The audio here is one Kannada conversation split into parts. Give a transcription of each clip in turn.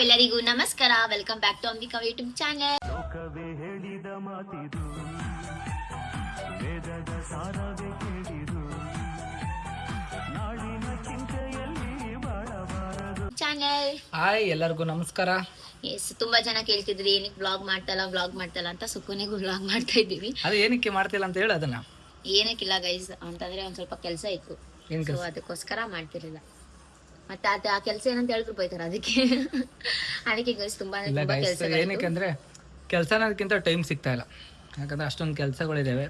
ಎಲ್ಲರಿಗೂ ನಮಸ್ಕಾರ. Welcome back to Ambika YouTube channel. Hi ಎಲ್ಲರಿಗೂ ನಮಸ್ಕಾರ. ಎಸ್, ತುಂಬಾ ಜನ ಕೇಳ್ತಿದ್ರಿ ಏನಕ್ಕೆ ವ್ಲಾಗ್ ಮಾಡ್ತಲ್ಲ ಅಂತ. ಸುಕ್ಕನಿಗೂ ವ್ಲಾಗ್ ಮಾಡ್ತಾ ಇದ್ದೀವಿ. ಅದು ಏನಕ್ಕೆ ಮಾಡ್ತಿಲ್ಲ ಅಂತ ಹೇಳಿ ಅದನ್ನ ಏನಕ್ಕಿಲ್ಲ ಗೈಸ್ ಅಂತಂದ್ರೆ ಒಂದ್ ಸ್ವಲ್ಪ ಕೆಲಸ ಇತ್ತು, ಅದಕ್ಕೋಸ್ಕರ ಮಾಡ್ತಿರ್ಲಿಲ್ಲ. ಮತ್ತೆ ಆ ಕೆಲಸ ಏನಂತ ಹೇಳಿದ್ರು ಬೈತಾರ, ಅದಕ್ಕೆ ಗೈಸ್ ತುಂಬಾ ಕೆಲಸ. ಏನಕ್ಕೆ ಅಂದ್ರೆ ಕೆಲಸ ಅನ್ನೋದಕ್ಕಿಂತ ಟೈಮ್ ಸಿಗ್ತಾ ಇಲ್ಲ, ಯಾಕಂದ್ರೆ ಅಷ್ಟೊಂದು ಕೆಲಸಗಳಿದಾವೆ,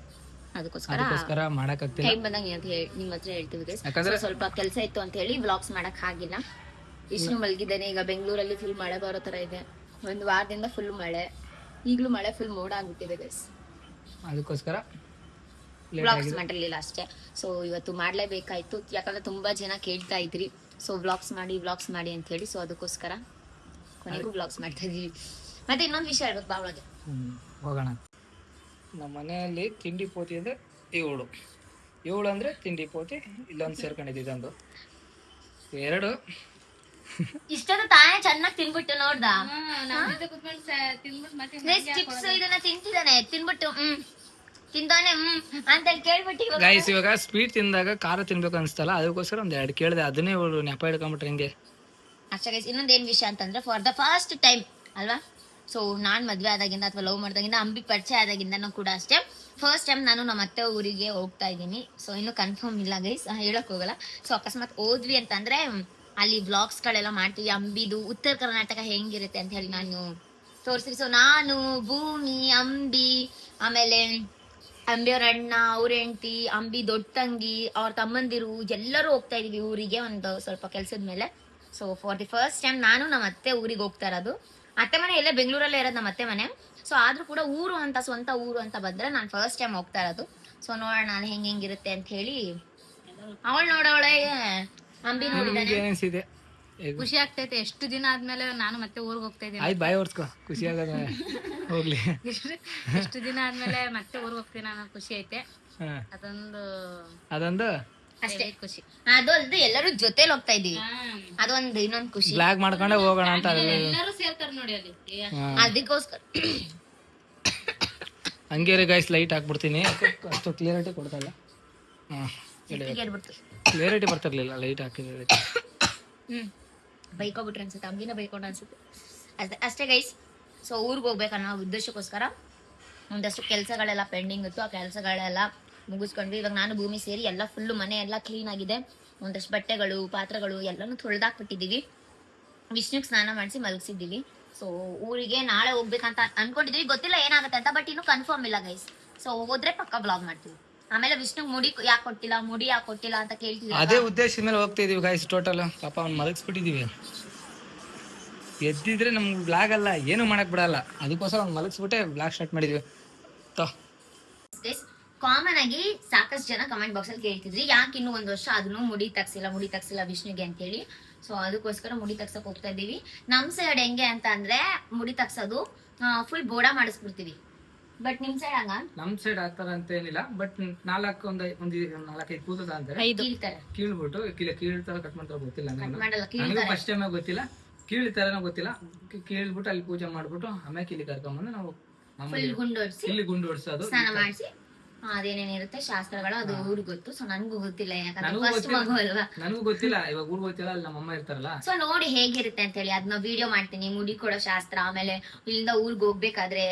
ಅದಕ್ಕೋಸ್ಕರ ಮಾಡಕ್ಕಾಗ್ತಿಲ್ಲ. ಟೈಮ್ ಬಂದಾಗ ನಿಮ್ಮ ಹತ್ರ ಹೇಳ್ತೀವಿ ಗೈಸ್. ಸ್ವಲ್ಪ ಕೆಲಸ ಇತ್ತು ಅಂತ ಹೇಳಿ ವ್ಲಾಗ್ಸ್ ಮಾಡಕ್ ಆಗಿಲ್ಲ. ಇಷ್ಟು ಮಲಗಿದ್ದೇನೆ. ಈಗ ಬೆಂಗಳೂರಲ್ಲಿ ಫುಲ್ ಮಳೆ ಬರೋ ತರ ಇದೆ. ಒಂದು ವಾರದಿಂದ ಫುಲ್ ಮಳೆ, ಈಗಲೂ ಮಳೆ ಫುಲ್ ಮೋಡ ಆಗ್ಬಿಟ್ಟಿದೆ ಗೈಸ್. ಅದಕ್ಕೋಸ್ಕರ ವ್ಲಾಗ್ಸ್ ಮಾಡಿರ್ಲಿಲ್ಲ ಅಷ್ಟೇ. ಸೊ ಇವತ್ತು ಮಾಡ್ಲೇಬೇಕಾಯ್ತು, ಯಾಕಂದ್ರೆ ತುಂಬಾ ಜನ ಕೇಳ್ತಾ ಇದ್ರಿ. ಸೊ ವ್ಲಾಗ್ಸ್ ಮಾಡಿ ಅಂತ ಹೇಳಿ, ಸೊ ಅದಕ್ಕೋಸ್ಕರ ಕೊನೆಗೂ ವ್ಲಾಗ್ಸ್ ಮಾಡ್ತಾ ಇದೀವಿ. ಮತ್ತೆ ಇನ್ನೊಂದು ವಿಷಯ ಹೇಳ್ಬೇಕು ಬಾ ಒಳಗೆ ಹೋಗೋಣ. ನಮ್ಮ ಮನೆಯಲ್ಲಿ ತಿಂಡಿ ಪೋತಿ ಅಂದ್ರೆ ಏಳು ಅಂದ್ರೆ ತಿಂಡಿ ಪೋತಿ. ಇಲ್ಲೊಂದು ಸೇರ್ಕೊಂಡಿದ್ದು ಇದೊಂದು ಎರಡು. ಇಷ್ಟೊಂದು ತಾನೇ ಚೆನ್ನಾಗಿ ತಿನ್ಬಿಟ್ಟು ನೋಡ್ದ ಚಿಪ್ಸ್ ಇದನ್ನ ತಿಂತಿದ್ದಾನೆ, ತಿನ್ಬಿಟ್ಟು ತಿಂತಾನೆ ಅಂತ ಕೇಳ್ಬಿಟ್ಟು ಗೈಸ್ ಇವಾಗ ಸ್ವೀಟ್ ತಿಂದಾಗ ಖಾರ ತಿನ್ಬೇಕು ಅನ್ಸ್ತಲ್ಲ, ಅದಕ್ಕೋಸ್ಕರ ಒಂದ್ ಎರಡು ಕೇಳಿದೆ, ಅದನ್ನೇ ನೆಪ ಹಿಡ್ಕೊಂಡ್ಬಿಟ್ರೆ ಹಿಂಗೆ ಅಷ್ಟೇ ಗೈಸ್. ಇನ್ನೊಂದೇನ್ ವಿಷಯ ಅಂತಂದ್ರೆ ಫಾರ್ ದ ಫಸ್ಟ್ ಟೈಮ್ ಅಲ್ವಾ, ಸೊ ನಾನ್ ಮದ್ವೆ ಆದಾಗಿಂದ ಅಥವಾ ಲವ್ ಮಾಡ್ದಾಗಿಂದ, ಅಂಬಿ ಪರಿಚಯ ಆದಾಗಿಂದ ಕೂಡ ಅಷ್ಟೇ ಫಸ್ಟ್ ಟೈಮ್ ನಾನು ನಮ್ಮ ಅತ್ತೆ ಊರಿಗೆ ಹೋಗ್ತಾ ಇದ್ದೀನಿ. ಸೊ ಇನ್ನು ಕನ್ಫರ್ಮ್ ಇಲ್ಲ ಗೈಸ್, ಹೇಳಕ್ ಹೋಗಲ್ಲ. ಸೊ ಅಕಸ್ಮಾತ್ ಹೋದ್ವಿ ಅಂತಂದ್ರೆ ಅಲ್ಲಿ ವ್ಲಾಗ್ಸ್ ಗಳೆಲ್ಲ ಮಾಡ್ತೀವಿ. ಅಂಬಿದು ಉತ್ತರ ಕರ್ನಾಟಕ ಹೆಂಗಿರುತ್ತೆ ಅಂತ ಹೇಳಿ ನಾನು ತೋರಿಸ್ತೀನಿ. ಸೊ ನಾನು, ಭೂಮಿ, ಅಂಬಿ, ಆಮೇಲೆ ಅಂಬಿಯವ್ರ ಅಣ್ಣ, ಅವ್ರ ಹೆಂಡತಿ, ಅಂಬಿ ದೊಡ್ಡ ತಂಗಿ, ಅವ್ರ ತಮ್ಮಂದಿರು ಎಲ್ಲರೂ ಹೋಗ್ತಾ ಇದೀವಿ ಊರಿಗೆ ಒಂದು ಸ್ವಲ್ಪ ಕೆಲ್ಸದ ಮೇಲೆ. So for the first time ನಾನು ನಮ್ಮ ಅತ್ತೆ ಊರಿಗೆ ಹೋಗ್ತಾ ಇರೋದು. ಅತ್ತೆ ಮನೆ ಎಲ್ಲೇ ಬೆಂಗಳೂರಲ್ಲೇ ಇರೋದು ನಮ್ಮ ಅತ್ತೆ ಮನೆ. ಸೊ ಆದ್ರೂ ಕೂಡ ಊರು ಅಂತ, ಸ್ವಂತ ಊರು ಅಂತ ಬಂದ್ರೆ ನಾನು ಫಸ್ಟ್ ಟೈಮ್ ಹೋಗ್ತಾ ಇರೋದು. ಸೊ ನೋಡೋಣ ನಾನು ಹೆಂಗಿರುತ್ತೆ ಅಂತ ಹೇಳಿ. ಅವಳು ನೋಡೋಳೆ ಅಂಬಿ ನೋಡಿದಾನೆ, ಖುಷಿ ಆಗ್ತೈತೆ. ಎಷ್ಟು ದಿನ ಆದ್ಮೇಲೆ ನಾನು ಮತ್ತೆ ಊರಿಗೆ ಹೋಗ್ತಾ ಇದ್ದೀನಿ. ಆಯ್ತು ಬಾಯ್ ಓಡಿಸ್ಕೊ, ಖುಷಿ ಆಗದ ಹೋಗ್ಲಿ. ಎಷ್ಟು ದಿನ ಆದ್ಮೇಲೆ ಮತ್ತೆ ಊರಿಗೆ ಹೋಗ್ತೀನಿ ಅನ್ನೋ ಖುಷಿ ಐತೆ. ಅದೊಂದು ಅಷ್ಟೇ ಖುಷಿ. ಅದು ಅಲ್ದು ಎಲ್ಲರೂ ಜೊತೆಲಿ ಹೋಗ್ತಾ ಇದೀವಿ, ಅದೊಂದು ಇನ್ನೊಂದು ಖುಷಿ. ಬ್ಲಾಗ್ ಮಾಡ್ಕೊಂಡೆ ಹೋಗೋಣ ಅಂತ ಎಲ್ಲರೂ ಸೇರ್ತಾರೆ ನೋಡಿ ಅಲ್ಲಿ. ಅದಕ್ಕೋಸ್ಕರ ಹಂಗೆ ಗೈಸ್ ಲೈಟ್ ಹಾಕ್ಬಿಡ್ತೀನಿ, ಅಷ್ಟು ಕ್ಲಿಯರಿಟಿ ಕೊಡ್ತಾ ಇಲ್ಲ. ಕ್ಲಿಯರಿಟಿ ಬರ್ತಿರ್ಲಿಲ್ಲ ಲೈಟ್ ಹಾಕಿದ್ರೆ. ಬೈಕೋಬಿಟ್ರೆ ಅನ್ಸುತ್ತೆ, ಅಂಬಿನ ಬೈಕೊಂಡ ಅನ್ಸುತ್ತೆ ಅಷ್ಟೇ ಗೈಸ್. ಸೊ ಊರಿಗೆ ಹೋಗ್ಬೇಕನ್ನೋ ಉದ್ದೇಶಕ್ಕೋಸ್ಕರ ಒಂದಷ್ಟು ಕೆಲಸಗಳೆಲ್ಲ ಪೆಂಡಿಂಗ್ ಇತ್ತು, ಆ ಕೆಲಸಗಳೆಲ್ಲ ಮುಗಿಸ್ಕೊಂಡ್ವಿ. ಇವಾಗ ನಾನು ಭೂಮಿ ಸೇರಿ ಎಲ್ಲ ಫುಲ್ಲು ಮನೆ ಎಲ್ಲ ಕ್ಲೀನ್ ಆಗಿದೆ. ಒಂದಷ್ಟು ಬಟ್ಟೆಗಳು, ಪಾತ್ರೆಗಳು ಎಲ್ಲಾನು ತೊಳೆದಾಕ್ಬಿಟ್ಟಿದೀವಿ. ವಿಷ್ಣುಗೆ ಸ್ನಾನ ಮಾಡಿಸಿ ಮಲಗಿಸಿದ್ದೀವಿ. ಸೊ ಊರಿಗೆ ನಾಳೆ ಹೋಗ್ಬೇಕಂತ ಅನ್ಕೊಂಡಿದೀವಿ, ಗೊತ್ತಿಲ್ಲ ಏನಾಗುತ್ತೆ ಅಂತ, ಬಟ್ ಇನ್ನು ಕನ್ಫರ್ಮ್ ಇಲ್ಲ ಗೈಸ್. ಸೊ ಹೋದ್ರೆ ಪಕ್ಕ ಬ್ಲಾಗ್ ಮಾಡ್ತೀವಿ. ಆಮೇಲೆ ವಿಷ್ಣುಗ್ ಮುಡಿ ಯಾಕೆ ಕೊಟ್ಟಿಲ್ಲ ಅಂತ ಕೇಳ್ತೀವಿ. ಅದೇ ಉದ್ದೇಶದ ಮೇಲೆ ಹೋಗ್ತಾ ಇದೀವಿ ಗೈಸ್. ಟೋಟಲ್ ಪಾಪ ಅವ್ನು ಮಲಗಿಸ್ಬಿಟ್ಟಿದೀವಿ. ಎದ್ದಿದ್ರೆ ನಮ್ಗೆ ಬ್ಲಾಗ್ ಅಲ್ಲ ಏನು ಮಾಡಕ್ ಬಿಡಲ್ಲ, ಅದಕ್ಕೋಸ್ಕರ ಅವ್ನು ಮಲಗಿಸ್ಬಿಟ್ಟೆ ಬ್ಲಾಗ್ ಸ್ಟಾರ್ಟ್ ಮಾಡಿದ್ವಿ. ಕಾಮನ್ ಆಗಿ ಸಾಕಷ್ಟು ಜನ ಕಮೆಂಟ್ ಬಾಕ್ಸ್ ಅಲ್ಲಿ ಕೇಳ್ತಿದ್ರಿ, ಯಾಕೆ ಇನ್ನು ಒಂದು ವರ್ಷ ಅದನ್ನು ಮುಡಿ ತಗ್ಸಿಲ್ಲ ವಿಷ್ಣುಗೆ ಅಂತ ಹೇಳಿ. ಸೊ ಅದಕ್ಕೋಸ್ಕರ ಮುಡಿ ತಗ್ಸಕ್ ಹೋಗ್ತಾ ಇದೀವಿ. ನಮ್ ಸೈಡ್ ಹೆಂಗೆ ಅಂತ ಅಂದ್ರೆ ಮುಡಿ ತಗ್ಸೋದು ಫುಲ್ ಬೋಡ ಮಾಡಿಸ್ಬಿಡ್ತೀವಿ. ಬಟ್ ನಿಮ್ ಸೈಡ್ ಹಂಗ? ನಮ್ ಸೈಡ್ ಆತರ ಅಂತ ಏನಿಲ್ಲ, ಬಟ್ ನಾಲ್ಕೈದು ಕೂದಲ ಅಂತಾರೆ ಕೀಳ್ಬಿಟ್ಟು ಕೀಳ್ತರ ಕಟ್ ಮಾಡ್ತಾರೆ. ಗೊತ್ತಿಲ್ಲ ನನಗೆ ಫಸ್ಟ್ ಟೈಮ್ ಗೊತ್ತಿಲ್ಲ, ಕೀಳ್ತಾರನೋ ಗೊತ್ತಿಲ್ಲ. ಕೀಳ್ಬಿಟ್ಟು ಅಲ್ಲಿ ಪೂಜೆ ಮಾಡ್ಬಿಟ್ಟು ಆಮೇಲೆ ಇಲ್ಲಿ ಕರ್ಕೊಂಡ್ಬಂದು ನಾವು ಇಲ್ಲಿ ಗುಂಡು ಹೊಡ್ಸೋದು, ಸ್ನಾನ ಮಾಡಿಸಿ ಅದೇನೇನಿರುತ್ತೆ ಶಾಸ್ತ್ರಗಳು ಅದು ಊರಿಗೆ ಗೊತ್ತು. ಸೊ ನನ್ಗೂ ಗೊತ್ತಿಲ್ಲ, ಯಾಕಂದ್ರೆ ಫಸ್ಟ್ ಮಗು ಅಲ್ವಾ, ನನಗೂ ಗೊತ್ತಿಲ್ಲ. ಇವಾಗ ಊರಿಗೆ ಗೊತ್ತಿಲ್ಲ, ಅಲ್ಲಿ ನಮ್ಮ ಅಮ್ಮ ಇರ್ತಾರಲ್ಲ. ಸೊ ನೋಡಿ ಹೇಗಿರುತ್ತೆ ಅಂತ ಹೇಳಿ ಅದನ್ನ ವಿಡಿಯೋ ಮಾಡ್ತೀನಿ. ಮುಡಿ ಕೊಡೋ ಶಾಸ್ತ್ರ, ಆಮೇಲೆ ಇಲ್ಲಿಂದ ಊರಿಗೆ ಹೋಗ್ಬೇಕಾದ್ರೆ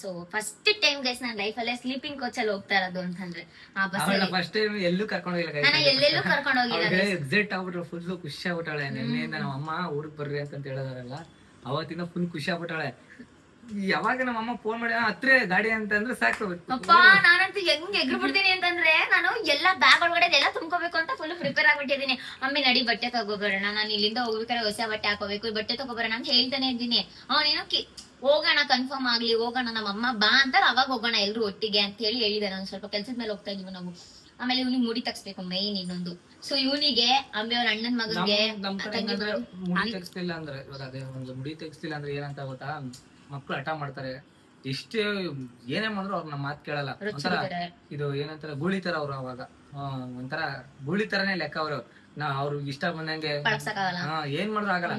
ಸೊ ಫಸ್ಟ್ ಟೈಮ್ ಗೈಸ್ ನನ್ನ ಲೈಫ್ ಅಲ್ಲೇ ಸ್ಲೀಪಿಂಗ್ ಕೋಚ್ ಅಲ್ಲಿ ಹೋಗ್ತಾ ಇರೋದು ಅಂತಂದ್ರೆ ಆ ಬಸ್. ಫಸ್ಟ್ ಟೈಮ್ ಎಲ್ಲೂ ಕರ್ಕೊಂಡೋಗಿಲ್ಲ, ನಾನು ಎಲ್ಲೆಲ್ಲೂ ಕರ್ಕೊಂಡು ಹೋಗಿಲ್ಲ. ಎಕ್ಸೈಟ್ ಆಗ್ಬಿಟ್ರೆ ಫುಲ್ ಖುಷಿ ಆಗ್ಬಿಟ್ಟಾಳೆ. ನಿನ್ನೆಯಿಂದ ನಮ್ಮ ಅಮ್ಮ ಊರಿಗೆ ಬರ್ರಿ ಅಂತ ಹೇಳಿದಾರಲ್ಲ, ಅವತ್ತಿಂದ ಫುಲ್ ಖುಷಿ ಆಗ್ಬಿಟ್ಟಾಳೆ. ಯಾವಾಗ ನಮ್ಮ ಅಮ್ಮ ಫೋನ್ ಮಾಡಿ ಹತ್ರ ಗಾಡಿ ಅಂತಂದ್ರೆ ಸಾಕು, ಅಪ್ಪ ನಾನಂತೂ ಹೆಂಗ್ ಎಗ್ರು ಬಿಡ್ತೀನಿ ಅಂತಂದ್ರೆ, ನಾನು ಎಲ್ಲಾ ಬ್ಯಾಗ್ ಒಳಗಡೆ ಎಲ್ಲ ತುಂಬ್ಕೋಬೇಕು ಅಂತ ಫುಲ್ ಪ್ರಿಪೇರ್ ಆಗ್ಬಿಟ್ಟಿದ್ದೀನಿ. ಅಮ್ಮಿ ನಡಿ ಬಟ್ಟೆ ತಗೋಬರೋಣ, ನಾನು ಇಲ್ಲಿಂದ ಹೋಗ್ಬೇಕಾದ್ರೆ ಹೊಸ ಬಟ್ಟೆ ಹಾಕೋಬೇಕು, ಬಟ್ಟೆ ತಗೋಬರೋಣ ಅಂತ ಹೇಳ್ತಾನೆ ಇದ್ದೀನಿ. ಅವನೇನೋ ಹೋಗೋಣ ಕನ್ಫರ್ಮ್ ಆಗ್ಲಿ, ಹೋಗೋಣ ನಮ್ಮಮ್ಮ ಬಾ ಅಂತಾರೆ, ಅವಾಗ ಹೋಗೋಣ ಎಲ್ರು ಒಟ್ಟಿಗೆ ಅಂತ ಹೇಳಿ ಹೇಳಿದೆ. ನಾನು ಸ್ವಲ್ಪ ಕೆಲ್ಸದ ಮೇಲೆ ಹೋಗ್ತಾ ಇದೀವಿ ನಾವು. ಆಮೇಲೆ ಇವನಿಗೆ ಮುಡಿ ತಗ್ಸ್ಬೇಕು ಮೈನ್ ಇನ್ನೊಂದು. ಸೊ ಇವನಿಗೆ ಅಂಬಿಯವ್ರ ಅಣ್ಣನ್ ಮಗನ್ಗೆ ಮುಡಿ ತೆಗಿಸ್ತಿಲ್ಲ ಅಂದ್ರೆ, ಇವಾಗ ಅದೇ ಒಂದು ಮುಡಿ ತೆಗಿಸ್ತಿಲ್ಲ ಅಂದ್ರೆ ಏನಂತ ಗೊತ್ತಾ, ಮಕ್ಳು ಹಠ ಮಾಡ್ತಾರೆ. ಇಷ್ಟೇ ಏನೇ ಮಾಡಿದ್ರು ಅವ್ರ ನಮ್ಮ ಮಾತು ಕೇಳಲ್ಲ. ಒಂಥರ ಇದು ಏನಂತಾರೆ ಗೂಳಿ ತರ ಅವ್ರು. ಅವಾಗ ಒಂಥರ ಗೂಳಿ ತರನೇ ಲೆಕ್ಕ ಅವರು. ಅವ್ರಿಗೆ ಇಷ್ಟ ಬಂದಂಗೆ ಏನ್ ಮಾಡಿದ್ರು ಆಗಲ್ಲ.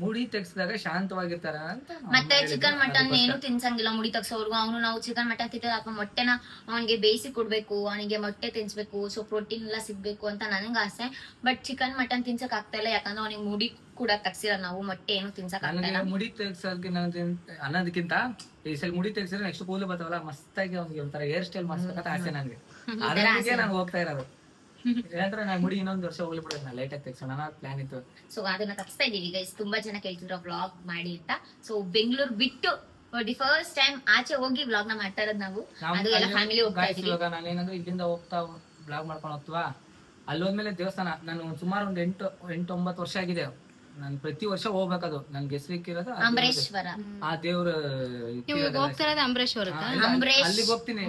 ಮುಡಿ ತೆಗ್ಸಿದಾಗ ಶಾಂತವಾಗಿರ್ತಾರ ಅಂತ ಮತ್ತೆ ಚಿಕನ್ ಮಟನ್ ಏನು ತಿನ್ಸಂಗಿಲ್ಲ ಮುಡಿ ತಗ್ಸೋರ್ಗು. ಅವನು ನಾವು ಚಿಕನ್ ಮಟನ್ ತಿಂತಿದ್ರೆ ಅಥವಾ ಮೊಟ್ಟೆನ ಅವನಿಗೆ ಬೇಯಿಸಿ ಕೊಡ್ಬೇಕು, ಅವನಿಗೆ ಮೊಟ್ಟೆ ತಿನ್ಸ್ಬೇಕು, ಸೊ ಪ್ರೋಟೀನ್ ಎಲ್ಲ ಸಿಗ್ಬೇಕು ಅಂತ ನನಗೆ ಆಸೆ. ಬಟ್ ಚಿಕನ್ ಮಟನ್ ತಿನ್ಸಕ್ ಆಗ್ತಾ ಇಲ್ಲ, ಯಾಕಂದ್ರೆ ಅವನಿಗೆ ಮುಡಿ ಕೂಡ ತಗ್ಸಿರ ನಾವು, ಮೊಟ್ಟೆ ಏನು ತಿನ್ಸಕ್ ಆಗ್ತಾ ಇಲ್ಲ. ಮುಡಿ ತೆಗ್ಸೋದಕ್ಕೆ ಅನ್ನೋದಕ್ಕಿಂತ ಈ ಸಲ ಮುಡಿ ತೆಗ್ಸಿದ್ರೆ ನೆಕ್ಸ್ಟ್ ಕೂದಲು ಬರ್ತಾವಲ್ಲ, ಮಸ್ತಾಗಿ ಅವ್ನಿಗೆ ಒಂಥರ ಹೇರ್ ಸ್ಟೈಲ್ ಮಾಡ್ಸ್ಬೇಕಂತ ಆಸೆ ನನಗೆ. ಅದಕ್ಕೆ ನಾನು ಹೋಗ್ತಾ ಇರೋದು. ಇಲ್ಲಾಂದ್ರೆ ನಾನು ಮುಡಿ ಇನ್ನೊಂದು ವರ್ಷ ಹೋಗ್ಲಿಬಿಡೋದು, ಲೈಟ್ ಆಗಿ ತೆಗ್ಸೋಣ ಅನ್ನೋ ಪ್ಲಾನ್ ಇತ್ತು. ಸೊ ಅದನ್ನ ತಪ್ಸ್ತಾ ಇದೀವಿ ಗೈಸ್. ತುಂಬಾ ಜನ ಕೇಳ್ತಿದ್ರು ವ್ಲಾಗ್ ಮಾಡಿ ಅಂತ. ಸೊ ಬೆಂಗಳೂರು ಬಿಟ್ಟು ದಿ ಫಸ್ಟ್ ಟೈಮ್ ಆಚೆ ಹೋಗಿ ವ್ಲಾಗ್ ನ ಮಾಡ್ತಾ ಇರೋದು ನಾವು. ಅದು ಎಲ್ಲ ಫ್ಯಾಮಿಲಿ ಹೋಗ್ತಾ ಇದೀವಿ. ಇವಾಗ ನಾನೇನಂದ್ರೆ ಇಲ್ಲಿಂದ ಹೋಗ್ತಾ ಬ್ಲಾಗ್ ಮಾಡ್ಕೊಂಡು ಹೋಗ್ತವಾ, ಅಲ್ಲೋದ್ಮೇಲೆ ದೇವಸ್ಥಾನ ನಾನು ಸುಮಾರು ಒಂದು 8-9 ವರ್ಷ ಆಗಿದೆ. ನಾನು ಪ್ರತಿ ವರ್ಷ ಹೋಗ್ಬೇಕದು. ನನ್ಗೆ ಹೆಸರಿಕ್ಕಿರೋದು ಅಂಬರೇಶ್ವರ. ಆ ದೇವ್ರ ಹೋಗ್ತಿರೋದು ಅಂಬರೇಶ್ವರಕ್ಕೆ. ಅಲ್ಲಿಗೆ ಹೋಗ್ತೀನಿ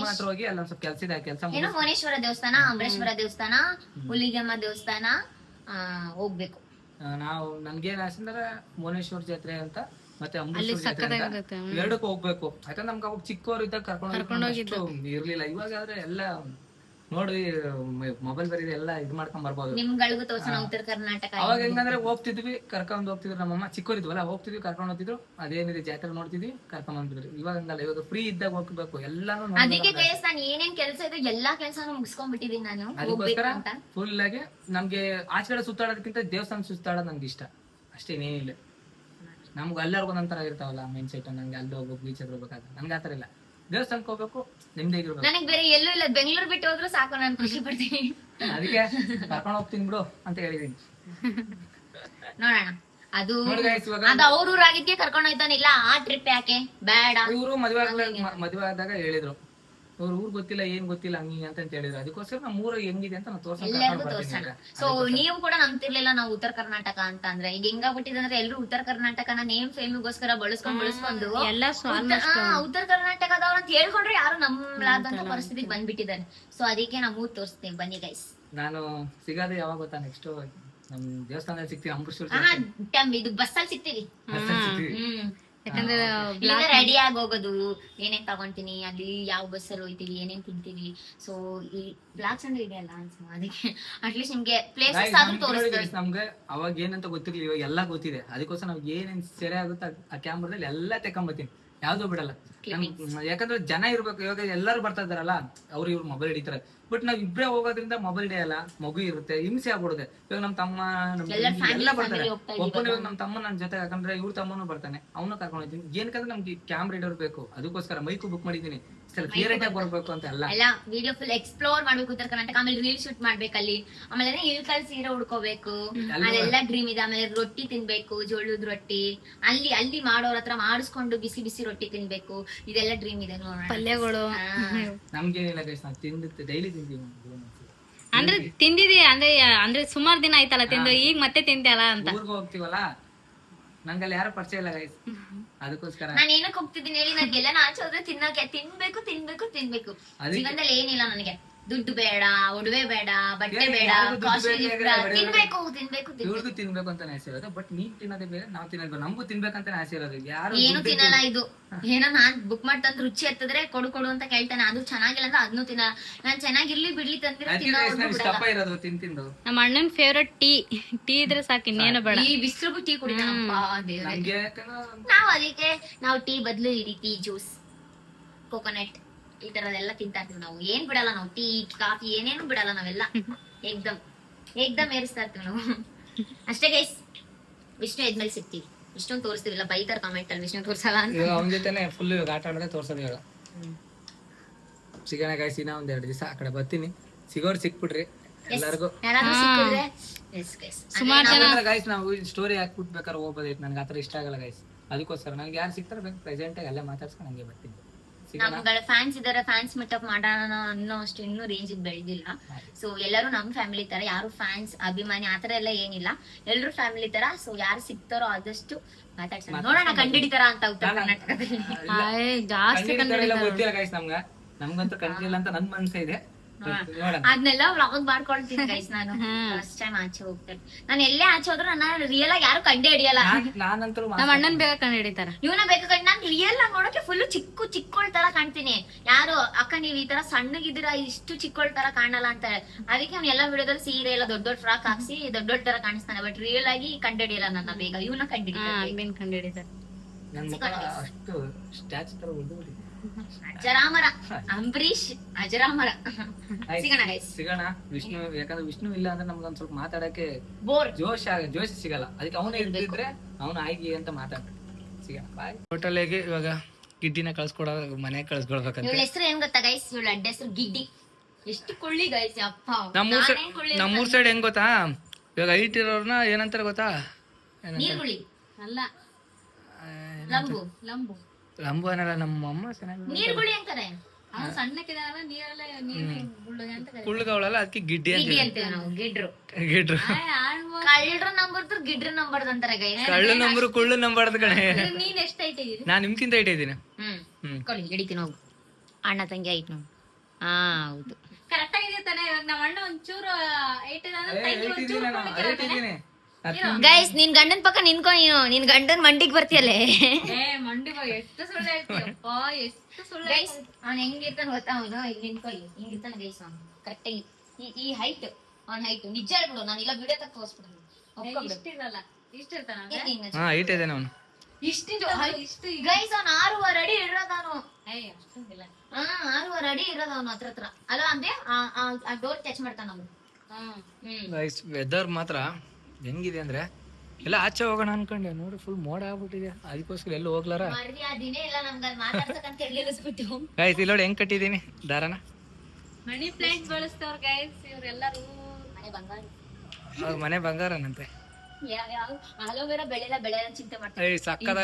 ಹತ್ರ ಹೋಗಿ ಅಲ್ಲೊಂದ್ ಸ್ವಲ್ಪ ಕೆಲಸ ಇದೆ, ಕೆಲಸ ಏನು ಮೋನೇಶ್ವರ ದೇವಸ್ಥಾನ, ಅಂಬರೇಶ್ವರ ದೇವಸ್ಥಾನ, ಹುಲಿಗೆಮ್ಮ ದೇವಸ್ಥಾನ ಹೋಗ್ಬೇಕು ನಾವು. ನನ್ಗೇನ್ ಆಸೆ ಅಂದ್ರೆ ಮೋನೇಶ್ವರ ಜಾತ್ರೆ ಅಂತ ಮತ್ತೆ ಅಂಬರೇಶ್ವರ ಜಾತ್ರೆ ಅಂತ ಎರಡಕ್ಕೂ ಹೋಗ್ಬೇಕು. ಯಾಕಂದ್ರೆ ನಮ್ಗೆ ಅವಾಗ ಚಿಕ್ಕವರು ಇದ್ದಾಗ ಕರ್ಕೊಂಡು ಇರ್ಲಿಲ್ಲ. ಇವಾಗಾದ್ರೆ ಎಲ್ಲ ನೋಡಿ ಮೊಬೈಲ್ ಬರೀ ಎಲ್ಲ ಇದ್ ಮಾಡ್ಕೊಂಡ್ ಬರ್ಬೋದು. ನಿಮ್ಗಳಿಗೂ ತೋರ್ಸೋಣ ಉತ್ತರ ಕರ್ನಾಟಕ. ಅವಾಗ ಹೆಂಗಂದ್ರೆ ಹೋಗ್ತಿದ್ವಿ, ಕರ್ಕೊಂಡ್ ಹೋಗ್ತಿದ್ರು. ನಮ್ಮಮ್ಮ ಚಿಕ್ಕವರಿದ್ವಲ್ಲ, ಹೋಗ್ತಿದ್ವಿ, ಕರ್ಕೊಂಡ್ ಹೋಗ್ತಿದ್ರು. ಅದೇನಿದೆ ಜಾತ್ರೆ ನೋಡ್ತಿದ್ವಿ, ಕರ್ಕೊಂಡ್ ಬಂದಿದ್ರು. ಇವಾಗ ಹಂಗಲ್ಲ, ಇವಾಗ ಫ್ರೀ ಇದ್ದಾಗ ಹೋಗ್ಬೇಕು ಎಲ್ಲಾನು. ಅದಕ್ಕೆ ಗೈಸ್ ನಾನು ಏನೇನ್ ಕೆಲಸ ಇದೆ ಎಲ್ಲಾ ಕೆಲಸನೂ ಮುಗಿಸ್ಕೊಂಡ್ಬಿಟ್ಟಿದೀನಿ ನಾನು. ಅದಕ್ಕೋಸ್ಕರ ಫುಲ್ ಆಗಿ ನಮ್ಗೆ ಆಚೆ ಕಡೆ ಸುತ್ತಾಡೋದಕ್ಕಿಂತ ದೇವಸ್ಥಾನ ಸುತ್ತಾಡೋದು ನಮ್ಗೆ ಇಷ್ಟ ಅಷ್ಟೇ, ಏನಿಲ್ಲ. ನಮ್ಗೆ ಎಲ್ಲರಿಗೂ ಒಂದೊಂಥರ ಇರ್ತಾವಲ್ಲ ಮೈಂಡ್ ಸೆಟ್. ನಂಗೆ ಅಲ್ಲಿ ಹೋಗ್ಬೇಕು, ಬೀಚ್ ಹತ್ರ ಹೋಗ್ಬೇಕಾದ್ರೆ ನನ್ಗೆ ಆತರ ಇಲ್ಲ. ದೇವಸ್ಥಾನಕ್ಕೆ ಹೋಗ್ಬೇಕು, ನಿಮ್ದೇಗಿರ್ಬೇಕು. ನನಗೆ ಬೇರೆ ಎಲ್ಲೂ ಇಲ್ಲ, ಬೆಂಗಳೂರು ಬಿಟ್ಟು ಹೋದ್ರು ಸಾಕು, ನಾನು ಖುಷಿ ಪಡ್ತೀನಿ. ಅದಕ್ಕೆ ಕರ್ಕೊಂಡು ಹೋಗ್ತೀನಿ ಬಿಡು ಅಂತ ಹೇಳಿದೀನಿ. ನೋಡೋಣ. ಅದು ಅವ್ರ ಊರಾಗಿದ್ಕೆ ಕರ್ಕೊಂಡು ಹೋಯ್ತಾನಿಲ್ಲ, ಆ ಟ್ರಿಪ್ ಯಾಕೆ ಬೇಡ. ಇವರು ಮದುವೆ ಆದಾಗ ಹೇಳಿದ್ರು, ಅವ್ರ ಊರ್ ಗೊತ್ತಿಲ್ಲ, ಏನ್ ಗೊತ್ತಿಲ್ಲ, ಹಂಗಿ ಅಂತ ಹೇಳಿದ್ರು. ಅದಕ್ಕೋಸ್ಕರ ನಮ್ಮ ಊರ ಹೆಂಗಿದೆ ಅಂತ ನಾವು ತೋರ್ಸೋಣ. ಸೊ ನೀವು ಕೂಡ ನಂಬ್ತಿರ್ಲಿಲ್ಲ ನಾವು ಉತ್ತರ ಕರ್ನಾಟಕ ಅಂತ ಅಂದ್ರೆ. ಈಗ ಹೆಂಗಾಗ್ಬಿಟ್ಟಿದೆ ಅಂದ್ರೆ ಎಲ್ರು ಉತ್ತರ ಕರ್ನಾಟಕನ ನೇಮ್ ಫೇಮಿಗೋಸ್ಕರ ಬಳಸ್ಕೊಂಡು ಎಲ್ಲ ಉತ್ತರ ಕರ್ನಾಟಕದವ್ರು ಅಂತ ಹೇಳ್ಕೊಂಡ್ರೆ ಯಾರು ನಂಬಲಾದಂತ ಪರಿಸ್ಥಿತಿಗೆ ಬಂದ್ಬಿಟ್ಟಿದ್ದಾರೆ. ಸೊ ಅದಕ್ಕೆ ನಾವು ಊರ್ ತೋರಿಸ್ತೀವಿ, ಬನ್ನಿ ಗೈಸ್. ನಾನು ಸಿಗೋದು ಯಾವಾಗ ಗೊತ್ತಾ, ನೆಕ್ಸ್ಟ್ ನಮ್ ದೇವಸ್ಥಾನದಲ್ಲಿ ಸಿಗ್ತೀವಿ, ಅಂಬರೀಶ್ವರ ಇದು ಬಸ್ಸಲ್ಲಿ ಸಿಗ್ತೀವಿ. ಯಾಕಂದ್ರೆ ರೆಡಿ ಆಗಿ ಹೋಗೋದು, ಏನೇನ್ ತಗೊಂತೀನಿ, ಅಲ್ಲಿ ಯಾವ ಬಸ್ಸಲ್ಲಿ ಹೋಯ್ತೀವಿ, ಏನೇನ್ ತಿಂತೀವಿ. ಸೊ ಈ ಬ್ಲಾಗ್ಸ್ ಅಂದ್ರೆ ಇದೆಯಲ್ಲ, ಅದಕ್ಕೆ ಅಟ್ಲೀಸ್ಟ್ ನಿಮ್ಗೆ ಪ್ಲೇಸಸ್ ಆದ್ರೂ ತೋರಿಸ್ತೀವಿ. ನಮ್ಗೆ ಅವಾಗ ಏನಂತ ಗೊತ್ತಿರ್ಲಿ, ಇವಾಗ ಎಲ್ಲಾ ಗೊತ್ತಿದೆ. ಅದಕ್ಕೋಸ್ಕರ ನಾವ್ ಏನೇನ್ ಸೆರೆ ಆಗುತ್ತೆ ಆ ಕ್ಯಾಮ್ರಾದಲ್ಲಿ ಎಲ್ಲಾ ತೆಕೊಂಬತ್ತೀನಿ, ಯಾವ್ದು ಬಿಡಲ್ಲ. ಯಾಕಂದ್ರೆ ಜನ ಇರ್ಬೇಕು. ಇವಾಗ ಎಲ್ಲರೂ ಬರ್ತಾ ಇದಾರಲ್ಲ, ಅವ್ರು ಇವ್ರು ಮೊಬೈಲ್ ಹಿಡಿತಾರೆ. ಬಟ್ ನಾವ್ ಇಬ್ರೇ ಹೋಗೋದ್ರಿಂದ ಮೊಬೈಲ್ ಹಿಡಿಯಲ್ಲ, ಮಗು ಇರುತ್ತೆ, ಹಿಂಸೆ ಆಗ್ಬಿಡುತ್ತೆ. ಇವಾಗ ನಮ್ ತಮ್ಮ ಎಲ್ಲ ಬರ್ತಾರೆ. ಒಬ್ಬನ ಇವಾಗ ನಮ್ ತಮ್ಮ ನನ್ ಜೊತೆ, ಯಾಕಂದ್ರೆ ಇವ್ರ ತಮ್ಮನು ಬರ್ತಾನೆ, ಅವನು ಕರ್ಕೊಂಡು ಹೋಗ್ತೀನಿ. ಏನಕ್ಕಂದ್ರೆ ನಮ್ಗೆ ಕ್ಯಾಮ್ರಾ ಹಿಡೋರ್ ಬೇಕು. ಅದಕ್ಕೋಸ್ಕರ ಮೈಕು ಬುಕ್ ಮಾಡಿದೀನಿ, ಕ್ಲಿಯರ್ ಆಗಿ ಬರ್ಬೇಕು ಅಂತ ಎಲ್ಲ ವಿಡಿಯೋ ಫುಲ್ ಎಕ್ಸ್ಪ್ಲೋರ್ ಮಾಡ್ಬೇಕು ಉತ್ತರ ಕರ್ನಾಟಕ. ಆಮೇಲೆ ರೀಲ್ ಶೂಟ್ ಮಾಡ್ಬೇಕು ಅಲ್ಲಿ. ಆಮೇಲೆ ಇಳ್ಕಲ್ ಸೀರೆ ಉಡ್ಕೋಬೇಕು, ಅಲ್ಲೆಲ್ಲ ಡ್ರೀಮ್ ಇದೆ. ಆಮೇಲೆ ರೊಟ್ಟಿ ತಿನ್ಬೇಕು, ಜೋಳದ ರೊಟ್ಟಿ. ಅಲ್ಲಿ ಮಾಡೋರ್ ಹತ್ರ ಮಾಡಿಸ್ಕೊಂಡು ಬಿಸಿ ಬಿಸಿ ರೊಟ್ಟಿ ತಿನ್ಬೇಕು. ಇದೆಲ್ಲ ಡ್ರೀಮ್ ಇದೆ. ಪಲ್ಯಗಳು ನಮ್ಗೇನಿಲ್ಲ ಗೈಸ್, ನಾವು ತಿಂದಿತ್ತು, ಡೈಲಿ ತಿಂತೀವಿ. ಅಂದ್ರೆ ತಿಂದಿದಿ ಅಂದ್ರೆ ಸುಮಾರು ದಿನ ಆಯ್ತಲ್ಲ ತಿಂದು, ಈಗ ಮತ್ತೆ ತಿಂತಲ್ಲ ಅಂತ. ಊರ್ಗ್ ಹೋಗ್ತೀವಲ್ಲ, ನಂಗಲ್ಲಿ ಯಾರು ಪರಿಚಯ ಇಲ್ಲ ಗೈಸ್. ಅದಕ್ಕೋಸ್ಕರ ನಾನು ಏನಕ್ಕೆ ಹೋಗ್ತಿದ್ದೀನಿ ಹೇಳಿ, ನನಗೆಲ್ಲ ಆಚೆ ಹೋದ್ರೆ ತಿನ್ನಕ್ಕೆ ತಿನ್ಬೇಕು. ಜೀವನದಲ್ಲಿ ಏನಿಲ್ಲ ನನಗೆ. ದುಡ್ಡು ಬೇಡ, ಒಡವೆ ಬೇಡ, ಬಟ್ಟೆ ಬೇಡ, ಇವ್ರಿಗೂ ತಿನ್ಬೇಕು ಅಂತಾನೆ ಆಸೆ ಇರೋದು. ಬಟ್ ನೀವ್ ತಿನ್ನೋದೇ ಬೇರೆ, ನಾವ್ ತಿನ್ನೋದು ನಮಗೂ ತಿನ್ಬೇಕಂತಾನೆ ಆಸೆ ಇರೋದು. ಯಾರು ಏನು ತಿನ್ನಲ್ಲ. ಇದು ಏನೋ ನಾನ್ ಬುಕ್ ಮಾಡಿ ತಂದ್ ರುಚಿ ಹತ್ತಿದ್ರೆ ಕೊಡು ಅಂತ ಕೇಳ್ತಾನೆ. ಅದು ಚೆನ್ನಾಗಿಲ್ಲ ಅಂದ್ರೆ ಅದನ್ನು ತಿನ್ನಲ್ಲ. ನಾನ್ ಚೆನ್ನಾಗಿರ್ಲಿ ಬಿಡ್ಲಿ ತಂದಿರೋ ಇರೋದು ತಿಂದು. ನಮ್ಮ ಅಣ್ಣನ್ ಫೇವ್ರೆಟ್ ಟೀ ಇದ್ರೆ ಸಾಕು, ಇನ್ನೇನು ಬೇಡ. ಈ ಬಿಸಿಲು ಟೀ ಕುಡಿತಾನಪ್ಪ. ನಾವು ಟೀ ಬದಲು ಈ ರೀತಿ ಜ್ಯೂಸ್, ಕೋಕೋನಟ್ ಈ ತರದೆಲ್ಲ ತಿಂತಾ ಇರ್ತೀವಿ ನಾವು. ಏನ್ ಬಿಡಲ್ಲ ನಾವು, ಟೀ ಕಾಫಿ ಏನೇನು ಬಿಡಲ್ಲ ನಾವೆಲ್ಲ. ಏಕ್ದಮ್ ಏರಿಸ್ತಾ ಇರ್ತೀವಿ ನಾವು ಅಷ್ಟೇ ಗೈಸ್. ವಿಷ್ಣು ಎದ್ಮೇಲೆ ಸಿಗ್ತೀವಿ. ವಿಷ್ಣು ತೋರಿಸ್ತೀವಿಲ್ಲ, ಬೈತಾರ ಕಾಮೆಂಟ್ ಅಲ್ಲಿ ವಿಷ್ಣು ತೋರ್ಸಲ್ಲ ಅಂತ. ಅವನ ಜೊತೆನೆ ಫುಲ್ ಆಟ ಆಡೋದೇ ತೋರ್ಸೋದು. ಇವಾಗ ಸಿಗೋಣ ಗೈಸ್, ಇನ್ನ ಒಂದ್ 2 ದಿವಸ ಆ ಕಡೆ ಬರ್ತೀನಿ. ಸಿಗೋರು ಸಿಕ್ಬಿಟ್ರಿ ಎಲ್ಲರಿಗೂ. ಸುಮಾರು ಜನ ಗೈಸ್ ನಾವು ಸ್ಟೋರಿ ಹಾಕ್ಬಿಟ್ಬೇಕಾದ್ರೆ ಹೋಗ್ಬೋದೈತೆ. ನನ್ಗೆ ಆತರ ಇಷ್ಟ ಆಗಲ್ಲ ಗೈಸ್. ಅದಕ್ಕೋಸ್ಕರ ನಂಗೆ ಯಾರು ಸಿಗ್ತಾರೆ ಬೇಕು ಪ್ರೆಸೆಂಟ್ ಆಗಿ ಅಲ್ಲೇ ಮಾತಾಡ್ಸ್ಕೊಂಡು ಹಂಗೆ ಬರ್ತೀನಿ. ನಮ್ಗಳ ಫ್ಯಾನ್ಸ್ ಇದಾರೆ, ಫ್ಯಾನ್ಸ್ ಮೀಟಪ್ ಮಾಡೋಣ ಅನ್ನೋ ಅಷ್ಟು ಇನ್ನೂ ರೇಂಜ್ ಬೆಳೆದಿಲ್ಲ. ಸೊ ಎಲ್ಲರೂ ನಮ್ ಫ್ಯಾಮಿಲಿ ತರ, ಯಾರು ಫ್ಯಾನ್ಸ್ ಅಭಿಮಾನಿ ಆತರ ಎಲ್ಲ ಏನಿಲ್ಲ, ಎಲ್ರು ಫ್ಯಾಮಿಲಿ ತರ. ಸೊ ಯಾರು ಸಿಗ್ತಾರೋ ಆದಷ್ಟು ಮಾತಾಡ್ಸೋಣ, ನೋಡೋಣ ಕಂಡಿಡಿತಾರ ಅಂತ ಉತ್ತರ ಕರ್ನಾಟಕದಲ್ಲಿ. ಜಾಸ್ತಿ ಗೊತ್ತಿಲ್ಲ ಗೈಸ್ ನಮ್ಗಂತೂ ಕಂಡಿಲ್ಲ ಅಂತ ನನ್ ಮನ್ಸೆ ಇದೆ. ನೋಡೋಣ. ಅದನ್ನೆಲ್ಲ ವ್ಲಾಗ್ ಮಾಡ್ಕೊಳ್ತೀನಿ ಗೈಸ್ ನಾನು ಫಸ್ಟ್ ಟೈಮ್ ಆಚೆ ಹೋಗ್ತೇನೆ. ನಾನು ಎಲ್ಲೇ ಆಚೆ ಹೋದ್ರು ನನ್ನ ರಿಯಲ್ ಆಗಿ ಯಾರು ಕಂಡೇ ಹಿಡಿಯಲ್ಲ. ನಾನಂತೂ ನಮ್ಮ ಅಣ್ಣನ್ ಬೇಗ ಕಂಡು ಹಿಡಿತಾರ. ಇವನ ಬೇಕಾಗಿ ನಾನು ರಿಯಲ್ ಆಗಿ ನೋಡಕ್ಕೆ ಫುಲ್ ಚಿಕ್ಕೋಳ್ ತರ ಕಾಣ್ತೀನಿ. ಯಾರು ಅಕ್ಕ ನೀವ್ ಈ ತರ ಸಣ್ಣಗಿದ್ದೀರಾ ಇಷ್ಟು ಚಿಕ್ಕೋಳ್ ತರ ಕಾಣಲ್ಲ ಅಂತಾರೆ. ಅದಕ್ಕೆ ಅವ್ನು ಎಲ್ಲಾ ವಿಡಿಯೋದಲ್ಲಿ ಸೀರೆ ಎಲ್ಲ ದೊಡ್ಡ ದೊಡ್ಡ ಫ್ರಾಕ್ ಹಾಕ್ಸಿ ದೊಡ್ಡ ತರ ಕಾಣಿಸ್ತಾನೆ. ಬಟ್ ರಿಯಲ್ ಆಗಿ ಕಂಡಿಡಿಯಲ್ಲ ನನ್ನ ಬೇಗ. ಇವನ ಕಂಡಿಡಿತಾರೆ. ಅನ್ಬಿನ್ ಕಂಡು ಹಿಡಿತಾರ. ನನ್ ಮುಖ ಅಷ್ಟು ಸ್ಟ್ಯಾಚು ತರ ಉಳ್ದು ಅಜರಾಮರ ಅಂಬರೀಶ್ ಅಜರಾಮರ. ಸಿಗೋಣ ಗೈಸ್. ಸಿಗೋಣ. ವಿಷ್ಣು, ಯಾಕಂದ್ರೆ ವಿಷ್ಣು ಇಲ್ಲ ಅಂದ್ರೆ ನಮ್ಗೊಂದ್ ಸ್ವಲ್ಪ ಮಾತಾಡಕ್ಕೆ ಬೋರ್ ಜೋಶ್ ಸಿಗಲ್ಲ. ಅದಕ್ಕೆ ಅವನು ಇರ್ದಿದ್ರೆ ಅವನು ಆಗಿ ಅಂತ ಮಾತಾಡ್ಬೇಕು. ಸಿಗೋಣ, ಬಾಯ್. ಹೋಟೆಲ್ಗೆ ಇವಾಗ ಗಿಡ್ಡಿನ ಕಳ್ಸ್ಕೊಡ, ಮನೆಗೆ ಕಳ್ಸ್ಕೊಡ್ಬೇಕಂತ. ಇವಳ ಹೆಸರು ಏನ್ ಗೊತ್ತಾ ಗೈಸ್? ಇವಳ ಅಡ್ಡ ಹೆಸರು ಗಿಡ್ಡಿ. ಎಷ್ಟು ಕೊಳ್ಳಿ ಗೈಸ್ ಅಪ್ಪ. ನಮ್ಮೂರ್ ಸೈಡ್ ಹೆಂಗ್ ಗೊತ್ತಾ, ಇವಾಗ ಹೈಟ್ ಇರೋರ್ನ ಏನಂತಾರೆ ಗೊತ್ತಾ? ನೀರ್ಗುಳಿ ಅಲ್ಲ, ಲಂಬು ಲಂಬು. ಲಂಬು ಅನ್ನಲ್ಲ, ನಮ್ಮ ಅಮ್ಮ ಚೆನ್ನಾಗಿ ನೀರ್ಗುಳಿ ಅಂತಾರೆ. ಅವ್ನು ಸಣ್ಣಕ್ಕಿದಾನಲ್ಲ, ನೀರೆಲ್ಲ ನೀರು ಗುಳ್ಳುಗೆ ಅಂತ ಕರೀತಾರೆ. ಕುಳ್ಳುಗವಳಲ್ಲ, ಅದಕ್ಕೆ ಗಿಡ್ಡಿ ಅಂತ ಗಿಡ್ಡಿ ಅಂತೀವಿ ನಾವು. ಗಿಡ್ರು ಗಿಡ್ರು. ಕಳ್ಳರು ನಂಬರ್ದು ಗಿಡ್ರು ನಂಬರ್ದು ಅಂತಾರೆ ಗೈಸ್. ಕಳ್ಳು ನಂಬರು ಕುಳ್ಳು ನಂಬಾರ್ದು ಕಣೆ. ನೀನ್ ಎಷ್ಟು ಹೈಟ್ ಇದೀರಿ? ನಾನ್ ನಿಮ್ಕಿಂತ ಹೈಟ್ ಇದ್ದೀನಿ. ಕೊಳ್ಳಿ ಹಿಡಿತೀನಿ ಹೋಗು. ಅಣ್ಣ ತಂಗಿ ಆಯ್ತು ನಾವು. ಹಾ ಹೌದು, ಕರೆಕ್ಟ್ ಆಗಿದೆ ತಾನೆ. ಇವಾಗ ನಮ್ಮ ಅಣ್ಣ ಒಂಚೂರು ಹೈಟ್ ಇದಾನೆ, ತಂಗಿ ಒಂಚೂರು ಕುಳ್ಳಿಗೆ. ಗೈಸ್ ನಿನ್ ಗಂಡನ್ ಪಕ್ಕ ನಿನ್ಕೊ. ನೀನು ನಿನ್ ಗಂಡನ್ ಮಂಡಿಗೆ ಬರ್ತೀಯಲ್ಲೇ. ಏ ಮಂಡಿ ಎಷ್ಟು ಸುಳ್ಳು ಹೇಳ್ತೀಯಪ್ಪ, ಎಷ್ಟು ಸುಳ್ಳು. ಗೈಸ್ ಅವ್ನ್ ಹೆಂಗಿರ್ತಾನ ಗೊತ್ತಾ? ಅವನು ಇಲ್ಲಿ ನಿನ್ಕೊಳ್ಳಿ ಹಿಂಗಿರ್ತಾನ ಗೈಸ್. ಅವ್ನು ಕರೆಕ್ಟ್ ಆಗಿ ಈ ಹೈಟ್, ಅವ್ನ ಹೈಟ್ ನಿಜ ಹೇಳ್ಬಿಡು. ನಾನು ಇಲ್ಲ ವಿಡಿಯೋ ತಕ್ಕ ತೋರಿಸ್ಬಿಡು. ಇಷ್ಟಿರಲ್ಲ, ಇಷ್ಟಿರ್ತಾನ ಹೈಟ್ ಇದೆ ಅವನು. ಇಷ್ಟು ಗೈಸ್ ಅವ್ನು 6.5 ಅಡಿ ಇರೋದವನು. ಅಷ್ಟೊಂದಿಲ್ಲ. 6.5 ಅಡಿ ಇರೋದವನು ಹತ್ರ ಅಲ್ಲ. ಅಂದ್ರೆ ಆ ಡೋರ್ ಟಚ್ ಮಾಡ್ತಾನ ಅವನು. ಗೈಸ್ ವೆದರ್ ಮಾತ್ರ ಹೆಂಗಿದೆ ಅಂದ್ರೆ, ಎಲ್ಲ ಆಚೆ ಹೋಗೋಣ ಅನ್ಕೊಂಡೆ, ನೋಡಿ ಫುಲ್ ಮೋಡ ಆಗ್ಬಿಟ್ಟಿದೆ. ಅದಕ್ಕೋಸ್ಕರ ಎಲ್ಲ ಹೋಗ್ಲಾರ. ದಿನೇ ಇಲ್ಲ ನಮ್ಗೆ ಮಾತಾಡ್ಸಕ್ಕಂತ ಹೇಳಿಸ್ಬಿಟ್ಟು. ಗೈಸ್ ಇಲ್ಲಿ ನೋಡಿ ಹೆಂಗ್ ಕಟ್ಟಿದೀನಿ ದಾರನ. ಮನಿ ಪ್ಲಾಂಟ್ ಬಳಸ್ತವ್ರ ಗೈಸ್ ಇವ್ರೆಲ್ಲರೂ. ಮನೆ ಬಂಗಾರ, ಅವ್ರ ಮನೆ ಬಂಗಾರನಂತೆ. ಯಾವ ಆಲೋವೆರಾ ಬೆಳೆಲ್ಲ ಚಿಂತೆ ಮಾಡ್ತಾರೆ. ಸಕ್ಕದ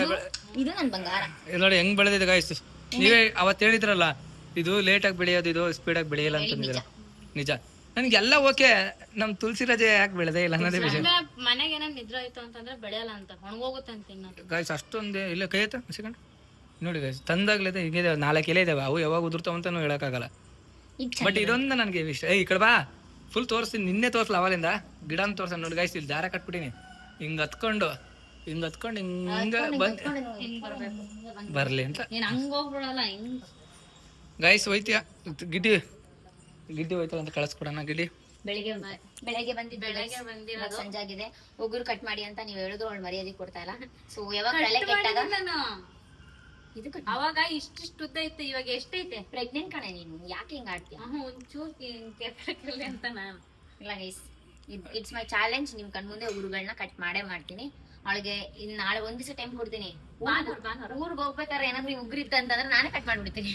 ಇದು ನನ್ ಬಂಗಾರ. ಇಲ್ಲಿ ನೋಡಿ ಹೆಂಗ್ ಬೆಳೆದಿದೆ ಗೈಸ್. ನೀವೇ ಅವತ್ತು ಹೇಳಿದ್ರಲ್ಲ, ಇದು ಲೇಟ್ ಆಗಿ ಬೆಳೆಯೋದು, ಇದು ಸ್ಪೀಡ್ ಆಗಿ ಬೆಳೆಯಲ್ಲ ಅಂತಂದಿದ್ರ. ನಿಜ. ನನ್ಗೆಲ್ಲ ಓಕೆ, ನಮ್ ತುಳಸಿ ರಜೆ ಯಾಕೆ ಬೆಳೆದೇ ಇಲ್ಲ ಅನ್ನೋದೇ ವಿಷಯ. ಮನೆಗೆ ಏನಾದ್ರು ನಿದ್ರೆ ಆಯ್ತು ಅಂತಂದ್ರೆ ಬೆಳೆಯಲ್ಲ ಅಂತ, ಒಣಗೋಗುತ್ತೆ ಅಂತ ತಿನ್ನೋದು. ಗೈಸ್ ಅಷ್ಟೊಂದು ಇಲ್ಲ ಕೈ ಆಯ್ತಾ ಸಿಗೋಣ. ನೋಡಿ ಗೈಸ್ ತಂದಾಗ್ಲದೆ ಹಿಂಗಿದೆ, 4 ಎಲೆ ಇದಾವೆ. ಅವು ಯಾವಾಗ ಉದುರ್ತಾವಂತಾನು ಹೇಳಕ್ಕಾಗಲ್ಲ. ಬಟ್ ಇದೊಂದು ನನಗೆ ಇಷ್ಟ. ಈ ಕಡೆ ಬಾ, ಫುಲ್ ತೋರಿಸ್ತೀನಿ. ನಿನ್ನೆ ತೋರ್ಸಲ್ಲ ಅವಲಿಂದ ಗಿಡನ ತೋರ್ಸ. ನೋಡಿ ಗೈಸ್ ಇಲ್ಲಿ ದಾರ ಕಟ್ಬಿಟ್ಟಿನಿ. ಹಿಂಗ್ ಹತ್ಕೊಂಡು ಹಿಂಗ ಬರ್ಲಿ ಅಂತ. ನೀನ್ ಹಂಗ ಹೋಗ್ಬಿಡಲ್ಲ, ಹಿಂಗ್ ಗೈಸ್ ಹೋಯ್ತೀಯ? ಗಿಡ್ಡಿ ಹೋಯ್ತಾಳ ಅಂತ ಕಳ್ಸ್ಕೊಡೋಣ. ಗಿಡ್ಡಿ ಬೆಳಗ್ಗೆ ಬಂದಿರೋದು, ಸಂಜೆ ಆಗಿದೆ. ಉಗುರು ಕಟ್ ಮಾಡಿ ಅಂತ ನೀವ್ ಹೇಳಿದ್ರು, ಅವಳು ಮರ್ಯಾದೆ ಕೊಡ್ತಾ ಇಲ್ಲ. ಸೊ ಯಾವಾಗ ತಲೆ ಕೆಟ್ಟಾಗ ಇದು ಅವಾಗ ಇಷ್ಟಿಷ್ಟು ಉದ್ದ ಇತ್ತು, ಇವಾಗ ಎಷ್ಟೈತೆ? ಪ್ರೆಗ್ನೆಂಟ್ ಕಣೆ ನೀನು, ಯಾಕೆ ಹಿಂಗ ಆಡ್ತೀಯ? ಒಂಚೂರು ಕೆರ್ಕಲ್ಲಿ ಅಂತ ನಾನು ಇಲ್ಲ ಗೈಸ್, ಇಟ್ಸ್ ಮೈ ಚಾಲೆಂಜ್. ನಿಮ್ ಕಣ್ಮುಂದೆ ಉಗುರುಗಳನ್ನ ಕಟ್ ಮಾಡೇ ಮಾಡ್ತೀನಿ. ಅವಳಿಗೆ ಇನ್ ನಾಳೆ ಒಂದ್ ದಿವಸ ಟೈಮ್ ಕೊಡ್ತೀನಿ. ಊರ್ಗ್ ಹೋಗ್ಬೇಕಾದ್ರೆ ಏನಾದ್ರು ಉಗ್ರು ಇತ್ತ ಅಂತಂದ್ರೆ ನಾನೇ ಕಟ್ ಮಾಡ್ಬಿಡ್ತೀನಿ.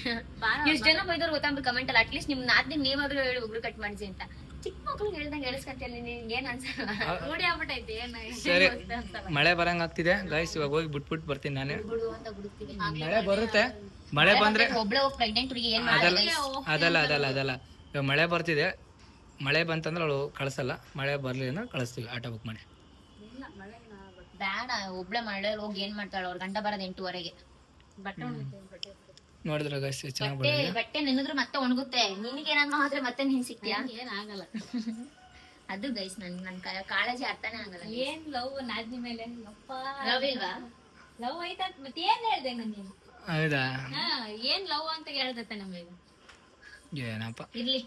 ಎಷ್ಟ್ ಜನ ಬೈದವ್ರು ಗೊತ್ತಾಗ್ಬಿಟ್ಟು ಕಮೆಂಟ್ ಅಲ್ಲಿ. ಅಟ್ಲೀಸ್ಟ್ ನಿಮ್ ನಾದ್ನಿಗೆ ನೀವಾದ್ರೂ ಹೇಳಿ ಉಗ್ರು ಕಟ್ ಮಾಡಿಸಿ ಅಂತ. ಚಿಕ್ಕ ಮಕ್ಳು ಹೇಳ್ದಂಗೆ ಹೇಳಿಸ್ಕೊಂತಿಯಲ್ಲ, ನಿನ್ಗೆ ಏನ್ ಅನ್ಸಲ್ಲ? ರೂಢಿ ಆಗ್ಬಿಟ್ಟೈತಿ. ಸರಿ, ಮಳೆ ಬರಂಗ್ ಆಗ್ತಿದೆ ಗೈಸ್. ಇವಾಗ ಹೋಗಿ ಬಿಟ್ಬಿಟ್ಟು ಬರ್ತೀನಿ ನಾನು. ಮಳೆ ಬರುತ್ತೆ. ಮಳೆ ಬಂದ್ರೆ ಒಬ್ಳೆ ಹೋಗಿ ಪ್ರೆಗ್ನೆಂಟ್ ಹುಡುಗಿ ಏನ್ ಅದಲ್ಲ ಇವಾಗ ಮಳೆ ಬರ್ತಿದೆ. ಮಳೆ ಬಂತಂದ್ರೆ ಅವಳು ಕಳ್ಸಲ್ಲ. ಮಳೆ ಬರ್ಲಿ ಅಂದ್ರೆ ಕಳಿಸ್ತೀವಿ, ಆಟೋ ಬುಕ್ ಮಾಡಿ. ಬೇಡ, ಒಬ್ಳೆ ಮಳೆ ಹೋಗಿ ಏನ್ ಮಾಡ್ತಾಳ? ಅವ್ರ ಗಂಡ ಬರೋದ್ 8:30ಗೆ. ನೋಡಿದ್ರ ಗೈಸ್ ಚೆನ್ನಾಗಿ ಬಂದಿದೆ. ಬಟ್ಟೆ ನೆನೆದ್ರು ಮತ್ತೆ ಒಣಗುತ್ತೆ. ನಿನಗೇನಾದ್ರು ಆದ್ರೆ ಮತ್ತೆ ನೀನ್ ಸಿಕ್ತಿಯಾ? ಏನ್ ಆಗಲ್ಲ. ಅದು ಗೈಸ್ ನನ್ ಕಾಳಜಿ ಅರ್ಥನೇ ಆಗಲ್ಲ. ಏನ್ ಲವ್ ನಾದ್ನಿ ಮೇಲೆ ಲವ್ ಇಲ್ವಾ? ಲವ್ ಐತ ಮತ್ತೆ ಏನ್ ಹೇಳ್ದೆ ನಾನು? ಹೌದಾ? ಏನ್ ಲವ್ ಅಂತ ಹೇಳ್ದತ್ತೆ ನಮಗೆ. ಏನಪ್ಪ ಇರ್ಲಿ,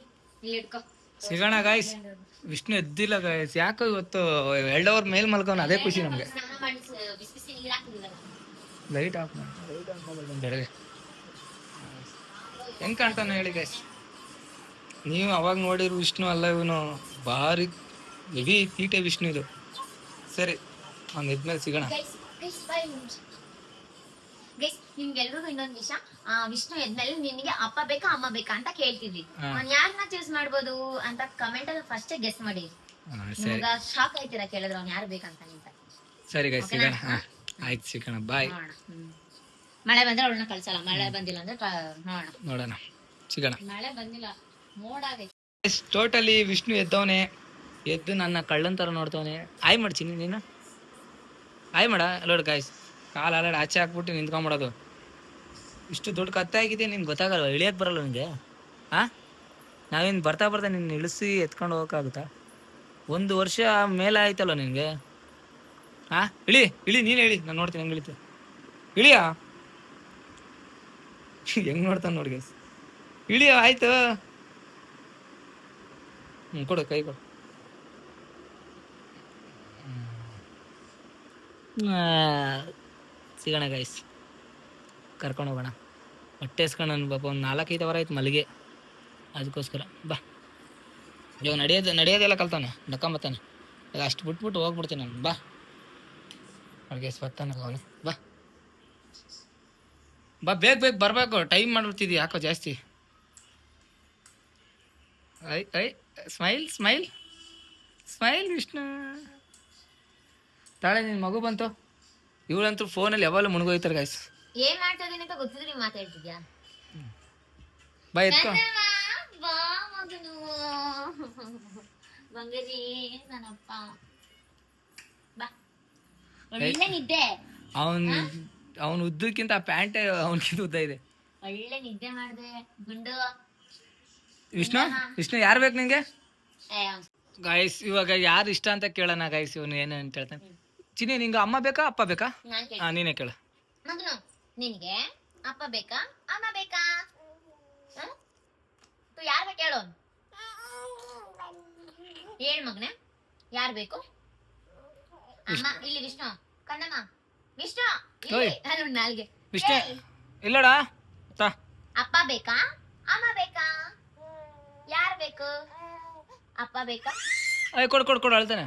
ಇಲ್ಲಿ ಇಟ್ಕೋ. ಸಿಗೋಣ ಗೈಸ್. ವಿಷ್ಣು ಎದ್ದಿಲ್ಲ ಗೈಸ್. ಯಾಕೋ ಇವತ್ತು 2 ಅವರ್ ಮೇಲ್ ಮಲ್ಕೋನ, ಅದೇ ಖುಷಿ ನಮ್ಗೆ. ಲೈಟ್ ಆಫ್ ಮಾಡಿ ಹೆಂಗ್ ಕಾಣ್ತಾನೆ ಹೇಳಿ ಗೈಸ್. ನೀವು ಅವಾಗ ನೋಡಿರೋ ವಿಷ್ಣು ಅಲ್ಲ ಇವನು. ಭಾರಿ ಹೆವಿ ತೀಟೆ ವಿಷ್ಣು ಇದು. ಸರಿ, ಅವ್ನು ಇದ್ಮೇಲೆ ಸಿಗೋಣ. ನಿಮ್ಗೆಲ್ರಿಗೂ ಇನ್ನೊಂದ್ ವಿಷಯ, ವಿಷ್ಣು ಎದ್ಮೇಲೆ ನಿನ್ಗೆ ಅಪ್ಪ ಬೇಕಾ ಅಮ್ಮ ಬೇಕಾ ಅಂತ ಕೇಳ್ತಿದ್ವಿ. ನಾನ್ ಯಾರನ್ನ ಚೂಸ್ ಮಾಡ್ಬೋದು ಅಂತ ಕಮೆಂಟ್ ಅಲ್ಲಿ ಫಸ್ಟ್ ಗೆಸ್ ಮಾಡಿ. ಶಾಕ್ ಆಯ್ತೀರಾ ಕೇಳಿದ್ರೆ ಅವ್ನು ಯಾರು ಬೇಕಂತ ನಿಂತ. ಸರಿ ಗೈಸ್, ಸಿಗೋಣ. ಆಯ್ತು, ಸಿಗೋಣ. ಬಾಯ್. ಮಳೆ ಬಂದ್ರೆ ಅವಳನ್ನ ಕಳ್ಸಲ್ಲ. ಮಳೆ ಬಂದಿಲ್ಲ ಅಂದ್ರೆ ನೋಡೋಣ, ಸಿಗೋಣ. ಮಳೆ ಬಂದಿಲ್ಲ, ಮೋಡ ಆಗೈತೆ. ಟೋಟಲಿ ವಿಷ್ಣು ಎದ್ದವನೆ. ಎದ್ದು ನನ್ನ ಕಳ್ಳನ್ ತರ ನೋಡ್ತವನೆ. ಆಯ್ ಮಾಡ್ತೀನಿ ನೀನು. ಆಯ್ ಮಾಡ. ನೋಡ್ ಗಾಯ್ಸ್, ಕಾಲು ಅಲ್ಲಾಡಿ ಆಚೆ ಹಾಕ್ಬಿಟ್ಟು ನಿಂತ್ಕೊಂಬಿಡೋದು. ಇಷ್ಟು ದೊಡ್ಡ ಕತ್ತೆ ಆಗಿದೆ, ನಿನ್ಗೆ ಗೊತ್ತಾಗಲ್ಲ? ಇಳಿಯಕ್ ಬರಲ್ಲ ನಿನ್ಗೆ? ನಾವೇನು ಬರ್ತಾ ಬರ್ತಾ ನಿನ್ನ ಇಳಿಸಿ ಎತ್ಕೊಂಡು ಹೋಗೋಕ್ಕಾಗುತ್ತಾ? 1 ವರ್ಷ ಮೇಲೆ ಆಯ್ತಲ್ಲ ನಿನಗೆ. ಹಾಂ ಇಳಿ ಇಳಿ, ನೀನು ಹೇಳಿ, ನಾನು ನೋಡ್ತೀನಿ ಹೆಂಗೆ ಇಳಿತು. ಇಳಿಯಾ ಹೆಂಗೆ ನೋಡ್ತಾನೆ ನೋಡಿ ಗೈಸ್. ಇಳಿಯೋ ಆಯ್ತು. ಕೊಡು ಕೈ ಕೊಡು. ಸಿಗೋಣ ಗೈಸ್, ಕರ್ಕೊಂಡು ಹೋಗೋಣ. ಹೊಟ್ಟೆ ಇಸ್ಕೊಂಡು ನನ್ನ ಪಾಪ ಒಂದು 4-5 ವಾರ ಆಯ್ತು ಮಲ್ಲಿಗೆ, ಅದಕ್ಕೋಸ್ಕರ ಬಾ. ಇವಾಗ ನಡೆಯೋದೆಲ್ಲ ಕಲ್ತಾನೆ, ನಡ್ಕೊಂಬತ್ತಾನೆ. ಈಗ ಅಷ್ಟು ಬಿಟ್ಬಿಟ್ಟು ಹೋಗ್ಬಿಡ್ತೀನಿ ನಾನು. ಬಾ ಅವ್ರಿಗೆ ಬರ್ತಾನೆ ಅವನು. ಬಾ ಬಾ, ಬೇಗ ಬರಬೇಕು, ಟೈಮ್ ಮಾಡ್ಬಿಡ್ತಿದ್ದಿ ಯಾಕೋ ಜಾಸ್ತಿ. I smile smile smile Vishnu. ತಾಳೆ ನಿನ್ನ ಮಗು ಬಂತು. ಇವಳಂತೂ ಫೋನಲ್ಲಿ ಯಾವಾಗಲೂ ಮುಳುಗೋಯ್ತಾರೆ ಗಾಯ್ಸ್. ಏನ್ ಮಾಡ್ತಾ ಇದೀನಿ ಅಂತ ಗೊತ್ತಿದ್ರೆ ಮಾತಾಡ್ತಿದ್ಯಾ? ಬಾ ಎತ್ಕೊ. ಬಾ ಮಗನು ಬಂಗರಿ ನನ್ನಪ್ಪ. ಬಾ, ಒಳ್ಳೆ ನಿದ್ದೆ. ಅವನು ಉದ್ದಕ್ಕಿಂತ ಪ್ಯಾಂಟ್ ಅವನಕ್ಕಿಂತ ಉದ್ದ ಇದೆ. ಒಳ್ಳೆ ನಿದ್ದೆ ಮಾಡ್ದೆ ಗುಂಡು. ವಿಷ್ಣು ಯಾರು ಬೇಕು ನಿಂಗೆ ಗಾಯ್ಸ್? ಇವಾಗ ಯಾರು ಇಷ್ಟ ಅಂತ ಕೇಳೋಣ ಗಾಯ್ಸ್. ಇವನು ಏನು ಅಂತ ಹೇಳ್ತಾನೆ. ಚಿನ್ನಿ, ನಿಂಗೆ ಅಮ್ಮ ಬೇಕಾ ಅಪ್ಪ ಬೇಕಾ? ನೀನೇ ಕೇಳ ಮಗನು. ನಿನ್ಗೆ ಅಪ್ಪ ಬೇಕಾ ಅಮ್ಮ ಬೇಕಾ? ಯಾರು ಬೇಕು ಹೇಳು. ಹೇಳ್ ಮಗನೆ, ಯಾರು ಬೇಕು? ಅಮ್ಮ ಇಲ್ಲಿ ವಿಷ್ಣು ಕಣ್ಣಮ್ಮ. ವಿಷ್ಣು ನಾಲ್ಗೆ. ವಿಷ್ಣು ಇಲ್ಲಡ. ಅಪ್ಪ ಬೇಕಾ ಅಮ್ಮ ಬೇಕಾ? ಯಾರು ಬೇಕು? ಅಪ್ಪ ಬೇಕಾ? ಕೊಡು ಅಳ್ತಾನೆ.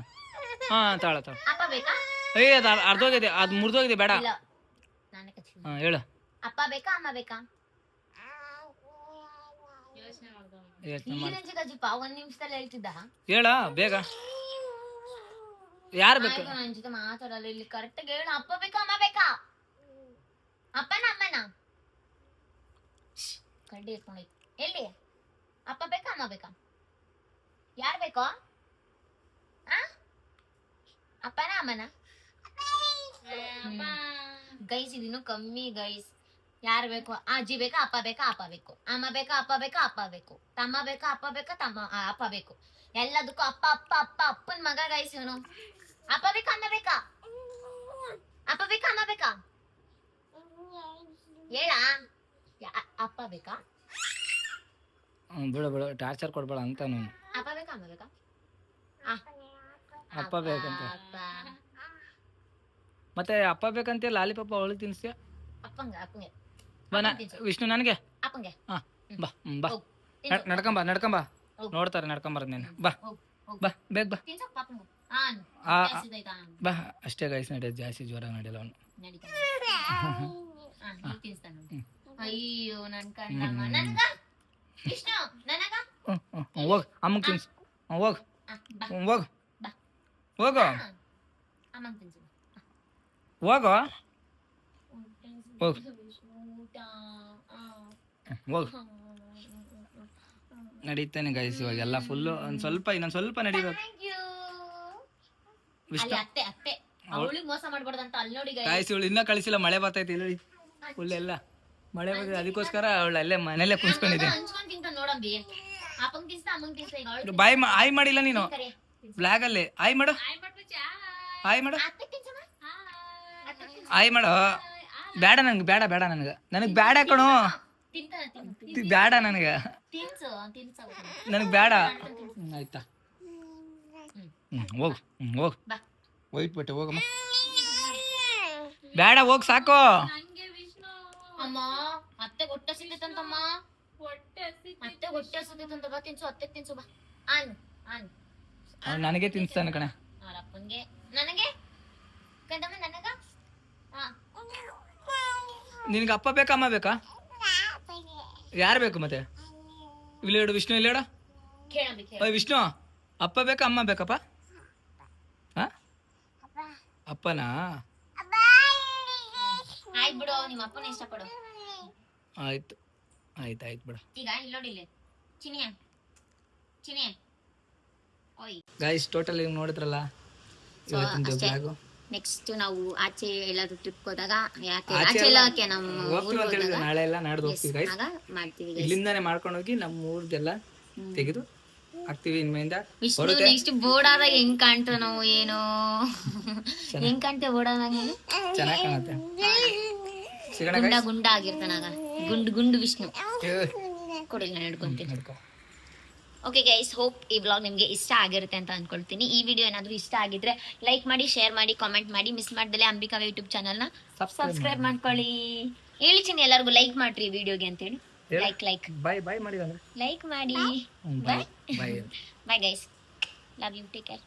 ಹಾ ತಾಳ. ಅಪ್ಪ ಬೇಕಾ? ಅದು ಅರ್ಧೋಗಿದೆ, ಅದು ಮುರಿದೋಗಿದೆ, ಬೇಡ. ಹೇಳು. ಅಪ್ಪ ಬೇಕಾ ಅಮ್ಮ ಬೇಕಾ? ಒಂದ್ ನಿಮಿಷದಲ್ಲಿ ಹೇಳ್ತಿದ್ದ. ಹೇಳ ಬೇಗ, ಯಾರು ಬೇಕು? ನನ್ ಜೊತೆ ಮಾತಾಡಲ್ಲ ಇಲ್ಲಿ. ಕರೆಕ್ಟ್ ಹೇಳು. ಅಪ್ಪ ಬೇಕಾ ಅಮ್ಮ ಬೇಕಾ? ಅಪ್ಪನ ಅಮ್ಮನ ಕಡ್ಡಿ ಎತ್ಕೊಂಡೈತಿ. ಎಲ್ಲಿ? ಅಪ್ಪ ಬೇಕಾ ಅಮ್ಮ ಬೇಕಾ? ಯಾರು ಬೇಕೋ? ಅಪ್ಪನ ಅಮ್ಮನ? ಗೈಸ್ ಇದಿನ್ನು ಕಮ್ಮಿ ಗೈಸ್. ಯಾರು ಬೇಕು? ಅಜ್ಜಿ ಬೇಕಾ ಅಪ್ಪ ಬೇಕಾ? ಅಪ್ಪ ಬೇಕು. ಅಮ್ಮ ಬೇಕಾ ಅಪ್ಪ ಬೇಕಾ? ಅಪ್ಪ ಬೇಕು. ತಮ್ಮ ಬೇಕಾ ಅಪ್ಪ ಬೇಕಾ? ಅಪ್ಪ ಬೇಕು. ಎಲ್ಲದಕ್ಕೂ ಅಪ್ಪ ಅಪ್ಪ ಅಪ್ಪ ಅಪ್ಪನ ಮಗ ಗೈಸ್ ಇವನು. ಅಪ್ಪ ಬೇಕಾ ಅಮ್ಮ ಬೇಕಾ? ಅಪ್ಪ ಬೇಕಾ ಅಮ್ಮ ಬೇಕಾ? ಹೇಳ. ಅಪ್ಪ ಬೇಕಾ? ಬಿಡು ಟಾರ್ಚರ್ ಕೊಡ್ಬೇಡ ಅಂತ. ನಾನು ಅಪ್ಪ ಬೇಕಾ ಅಮ್ಮ ಬೇಕಾ? ಅಪ್ಪ ಬೇಕಂತ. ಮತ್ತೆ ಅಪ್ಪ ಬೇಕಂತ ಲಾಲಿಪಾಪ ಅವಳಿಗೆ ತಿನ್ಸ್ತೀಯ? ಅಪ್ಪಂಗೆ ವಿಷ್ಣು ನನಗೆ. ಅಪ್ಪಂಗೆ. ಹಾ ಬಾ ಬಾ, ನಡ್ಕೊಂಬ. ನೋಡ್ತಾರೆ ನಡ್ಕೊಂಬಾರದು ನೀನು. ಬಾ ಬೇಗ ಬಾ. ಬಾ ಅಷ್ಟೇ ಗೈಸ್, ನಡೆಯೋದು ಜಾಸ್ತಿ ಜ್ವರ ನಡೆಯಲ್ಲ ಅವನು. ಅಯ್ಯೋ ನನ್ ಕಣ್ಣಮ್ಮ. ನನ್ಗ ವಿಷ್ಣು ನನಗ ಹೋಗ್ ಅಮ್ಮಂಗೆ ತಿನ್ಸು. ಹೋಗು ಅಮ್ಮಂಗೆ ತಿನ್ಸು. ಹೋಗು ನಡೀತಾನೆ ಗೈಸ್. ಇವಾಗ ಎಲ್ಲ ಫುಲ್ಲು ಇನ್ನೊಂದು ಸ್ವಲ್ಪ ನಡಿಬೇಕು. ಗೈಸ್ ಇವಳು ಇನ್ನೂ ಕಳಿಸಿಲ್ಲ, ಮಳೆ ಬರ್ತೈತಿ ಇಲ್ಲಿ ಫುಲ್ ಎಲ್ಲ ಮಳೆ ಬರ್ತೈತೆ. ಅದಕ್ಕೋಸ್ಕರ ಅವಳು ಅಲ್ಲೇ ಮನೇಲೆ ಕುಂತ್ಕೊಂಡಿದ್ದೆ. ಬಾಯ್ ಆಯ್ ಮಾಡಿಲ್ಲ ನೀನು ಬ್ಲಾಗ್ ಅಲ್ಲಿ. ಆಯ್ ಮಾಡು ಬೇಡ ನಂಗೆ, ಬೇಡ ನನಗೆ ಬೇಡ ಕಣೋ, ಬೇಡ ನನಗೆ ಬೇಡ. ಆಯ್ತಾ? ಹೋಗು ಹೋಯ್ತು ಬಟ್ಟೆ ಹೋಗಮ್ಮ. ಬೇಡ ಹೋಗ್ ಸಾಕು. ಅಮ್ಮ ಅತ್ತೆ ಹೊಟ್ಟೆ ಸಿಗ್ತೈತಂತಮ್ಮ. ಅತ್ತೆ ಹೊಟ್ಟೆ ಸಿಗ್ತೈತಂತ. ಬಾ ತಿನ್ಸು, ಅತ್ತೆ ತಿನ್ಸು. ಬಾ ನನಗೆ ತಿನ್ಸ್ತಾನೆ ಕಣೆ. ಅಪ್ಪಂಗೆ ನನಗೆ ಕಂಡಮ್ಮ ನನಗ. ನಿನಗೆ ಅಪ್ಪ ಬೇಕಾ ಅಮ್ಮ ಬೇಕಾ? ಯಾರು ಬೇಕು ಮತ್ತೆ? ಇಲ್ಲಿ ಹೇಳು ವಿಷ್ಣು, ಇಲ್ಲಿ ಹೇಳ. ವಿಷ್ಣು ಅಪ್ಪ ಬೇಕಾ ಅಮ್ಮ ಬೇಕಪ್ಪ? ಅಪ್ಪನಾ? ಆಯ್ತು ಬಿಡು, ನಿಮ್ಮ ಅಪ್ಪನ ಇಷ್ಟಪಡು. ಆಯ್ತು ಬಿಡು. ಈಗ ಇಲ್ಲಿ ನೋಡಿಲ್ಲ ಚಿನಿಯ ಓಯ್ ಗೈಸ್, ಟೋಟಲ್ ಈಗ ನೋಡಿದ್ರಲ್ಲ ಇವತ್ತಿನ ಬ್ಲಾಗು. ನೆಕ್ಸ್ಟ್ ನಾವು ಆಚೆ ಎಲ್ಲಾದ್ರೂ ಟ್ರಿಪ್ ಹೋದಾಗ, ಯಾಕೆ ಆಚೆ ಎಲ್ಲಕ್ಕೆ ನಮ್ಮ ಊರಿಗೆ ನಾಳೆ ಎಲ್ಲ ನಾಡ್ದು ಹೋಗ್ತೀವಿ ಗೈಸ್. ಮಾಡ್ತೀವಿ. ಇಲ್ಲಿಂದಾನೆ ಮಾಡ್ಕೊಂಡು ಹೋಗಿ ನಮ್ಮ ಊರ್ದೆಲ್ಲ ತೆಗೆದು ಹಾಕ್ತಿವಿ ಇನ್ಮೇಲಿಂದ ವಿಷ್ಣು ನೆಕ್ಸ್ಟ್ ಬೋರ್ಡ್ ಆದಾಗ ಹೆಂಗ್ ಕಾಣ್ತಾನೋ ಏನೋ ಹೆಂಗ್ ಕಾಣ್ತೇವೆ ಬೋರ್ಡ್ ಆದಾಗ ನೀನು ಚೆನ್ನಾಗಿ ಕಾಣುತ್ತೆ ಸಿಗೋಣ ಗುಂಡ ಗುಂಡ ಆಗಿರ್ತಾನಾಗ ಗುಂಡು ವಿಷ್ಣು ಕೊಡಿಲ್ಲ ನಾನು ಹಿಡ್ಕೊಂತೀನಿ. ಓಕೆ ಗೈಸ್, ಹೋಪ್ ಈ ವ್ಲಾಗ್ ನಿಮಗೆ ಇಷ್ಟ ಆಗಿರುತ್ತೆ ಅಂತ ಅನ್ಕೊಳ್ತೀನಿ. ಈ ವಿಡಿಯೋ ಏನಾದರೂ ಇಷ್ಟ ಆಗಿದ್ರೆ ಲೈಕ್ ಮಾಡಿ, ಶೇರ್ ಮಾಡಿ, ಕಾಮೆಂಟ್ ಮಾಡಿ, ಮಿಸ್ ಮಾಡ್ದಲೆ ಅಂಬಿಕಾ ಯೂಟ್ಯೂಬ್ ಚಾನಲ್ನ ಸಬ್ಸ್ಕ್ರೈಬ್ ಮಾಡ್ಕೊಳ್ಳಿ. ಹೇಳಿಚಿನಿ ಎಲ್ಲರಿಗೂ ಲೈಕ್ ಮಾಡ್ರಿ ಈ ವಿಡಿಯೋಗೆ ಅಂತೇಳಿ. ಲೈಕ್ ಬಾಯ್ ಮಾಡಿದ್ರೆ ಲೈಕ್ ಮಾಡಿ. Bye bye guys, love you, take care.